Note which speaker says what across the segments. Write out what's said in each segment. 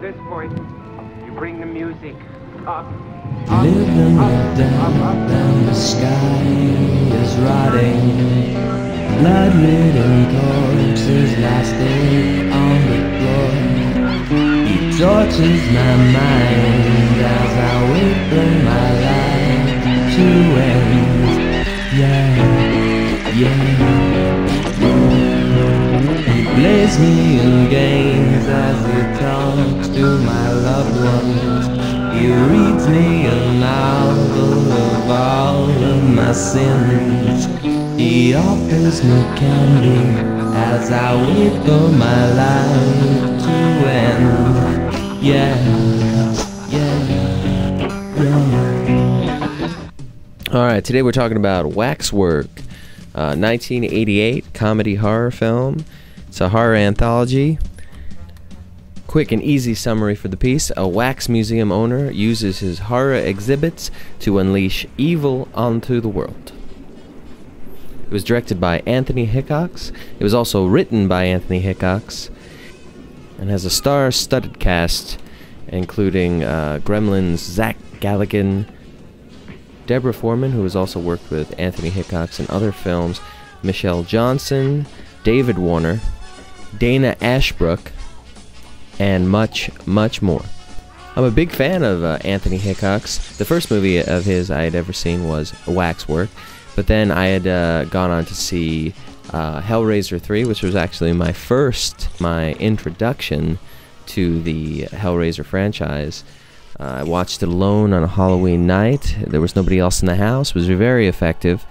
Speaker 1: this point. You bring the music up.
Speaker 2: Living the death and the sky is rotting. Blood-ridden corpses lasting on the floor. He tortures my mind as I wait for my life to end. He plays me in games as he talks to my loved ones. He reads me a novel of all of my sins. He offers me candy as I wait for my life to end.
Speaker 3: Alright, today we're talking about Waxwork, 1988 comedy horror film. It's a horror anthology. Quick and easy summary for the piece. A wax museum owner uses his horror exhibits to unleash evil onto the world. It was directed by Anthony Hickox. It was also written by Anthony Hickox and has a star-studded cast including Gremlin's Zach Galligan, Deborah Foreman, who has also worked with Anthony Hickox in other films, Michelle Johnson, David Warner, Dana Ashbrook, and much, much more. I'm a big fan of Anthony Hickox. The first movie of his I had ever seen was Waxwork, but then I had gone on to see Hellraiser 3, which was actually my introduction to the Hellraiser franchise. I watched it alone on a Halloween night. There was nobody else in the house. It was very effective.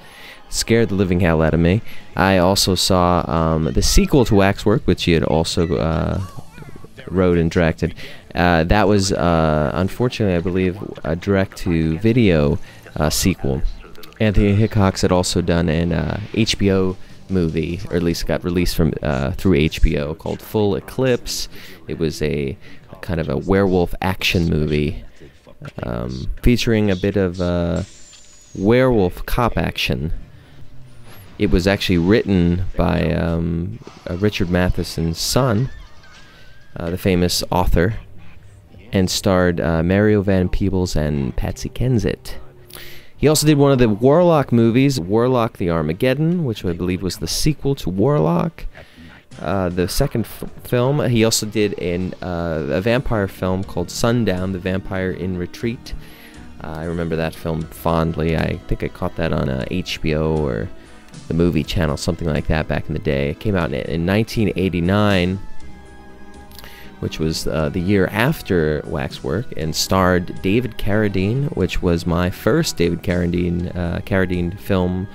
Speaker 3: Scared the living hell out of me. I also saw the sequel to Waxwork, which he had also wrote and directed. That was, unfortunately, I believe, a direct-to-video sequel. Anthony Hickox had also done an HBO movie, or at least got released from through HBO, called Full Eclipse. It was a kind of a werewolf action movie featuring a bit of werewolf cop action. It was actually written by Richard Matheson's son, the famous author, and starred Mario Van Peebles and Patsy Kensit. He also did one of the Warlock movies, Warlock the Armageddon, which I believe was the sequel to Warlock. The second film, he also did a vampire film called Sundown, The Vampire in Retreat. I remember that film fondly. I think I caught that on HBO or the movie channel, something like that back in the day. It came out in 1989, which was the year after Waxwork, and starred David Carradine, which was my first David Carradine film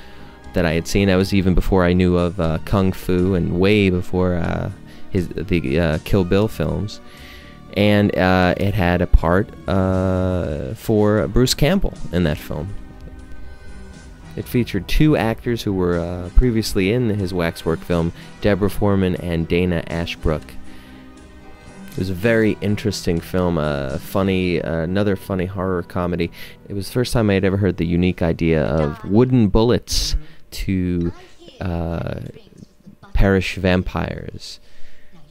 Speaker 3: that I had seen. That was even before I knew of Kung Fu, and way before the Kill Bill films. And it had a part for Bruce Campbell in that film. It featured two actors who were previously in his Waxwork film, Deborah Foreman and Dana Ashbrook. It was a very interesting film, another funny horror comedy. It was the first time I had ever heard the unique idea of wooden bullets to perish vampires.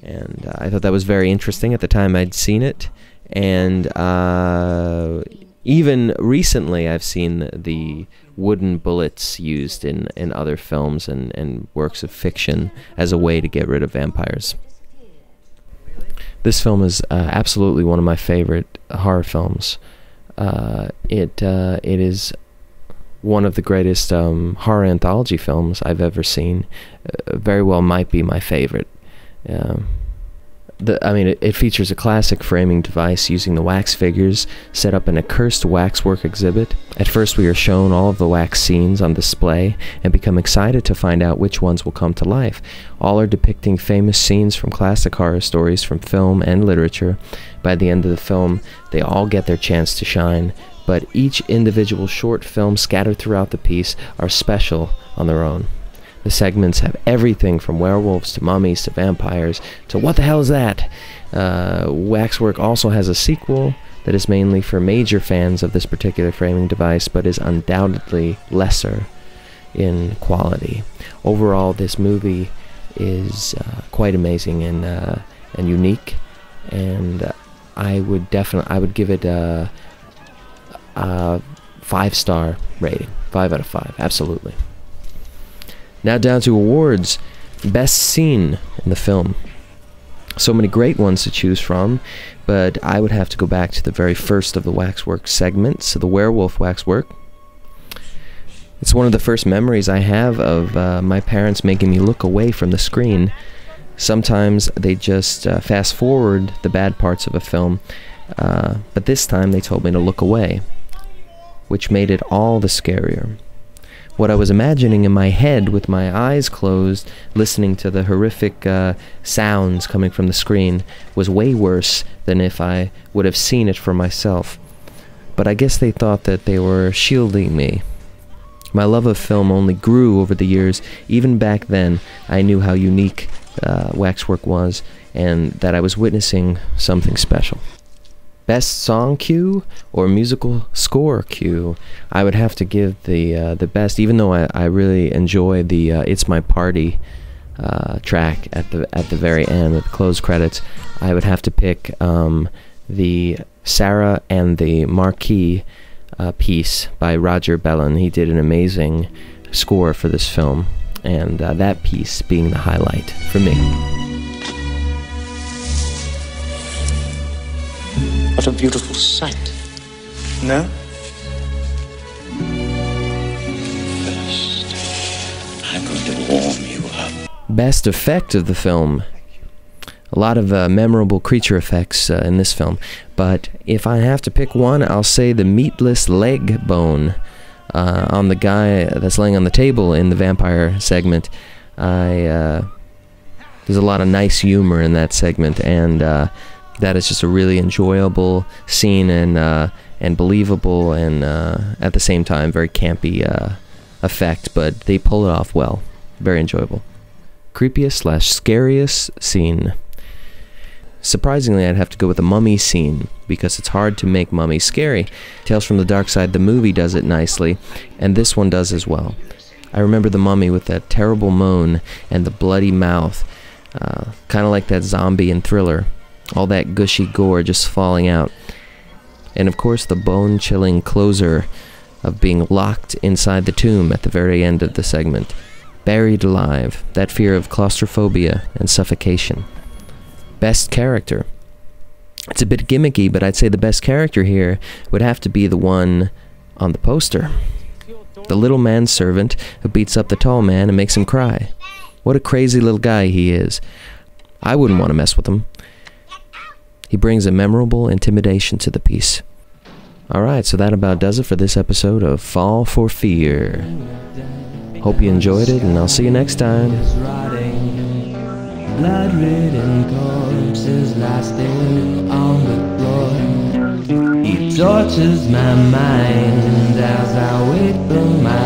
Speaker 3: And I thought that was very interesting at the time I'd seen it. And even recently I've seen the wooden bullets used in other films and works of fiction as a way to get rid of vampires. This film is absolutely one of my favorite horror films. It is one of the greatest horror anthology films I've ever seen. Very well might be my favorite. It features a classic framing device using the wax figures set up in a cursed waxwork exhibit. At first we are shown all of the wax scenes on display and become excited to find out which ones will come to life. All are depicting famous scenes from classic horror stories from film and literature. By the end of the film, they all get their chance to shine, but each individual short film scattered throughout the piece are special on their own. The segments have everything from werewolves to mummies to vampires to what the hell is that? Waxwork also has a sequel that is mainly for major fans of this particular framing device, but is undoubtedly lesser in quality. Overall, this movie is quite amazing and unique, and I would give it a 5-star rating. 5 out of 5, absolutely. Now down to awards. Best scene in the film. So many great ones to choose from, but I would have to go back to the very first of the Waxwork segments, the werewolf Waxwork. It's one of the first memories I have of my parents making me look away from the screen. Sometimes they just fast forward the bad parts of a film, but this time they told me to look away, which made it all the scarier. What I was imagining in my head with my eyes closed, listening to the horrific sounds coming from the screen, was way worse than if I would have seen it for myself. But I guess they thought that they were shielding me. My love of film only grew over the years. Even back then, I knew how unique Waxwork was, and that I was witnessing something special. Best song cue or musical score cue? I would have to give the best, even though I really enjoy the "It's My Party" track at the very end with the closed credits. I would have to pick the Sarah and the Marquis piece by Roger Bellin. He did an amazing score for this film, and that piece being the highlight for me.
Speaker 4: What a beautiful sight. No? First, I'm going to warm you up.
Speaker 3: Best effect of the film. A lot of memorable creature effects in this film, but if I have to pick one, I'll say the meatless leg bone on the guy that's laying on the table in the vampire segment. There's a lot of nice humor in that segment, and that is just a really enjoyable scene and believable, and at the same time very campy effect, but they pull it off well. Very enjoyable. Creepiest/scariest scene. Surprisingly, I'd have to go with the mummy scene, because it's hard to make mummies scary. Tales from the Dark Side, the movie, does it nicely, and this one does as well. I remember the mummy with that terrible moan and the bloody mouth, kind of like that zombie in Thriller. All that gushy gore just falling out. And of course the bone-chilling closer of being locked inside the tomb at the very end of the segment. Buried alive, that fear of claustrophobia and suffocation. Best character. It's a bit gimmicky, but I'd say the best character here would have to be the one on the poster. The little manservant who beats up the tall man and makes him cry. What a crazy little guy he is. I wouldn't want to mess with him. He brings a memorable intimidation to the piece. Alright, so that about does it for this episode of Fall for Fear. Hope you enjoyed it, and I'll see you next time.
Speaker 2: Blood-ridden corpses lie still on the floor. He tortures my mind as I wait for my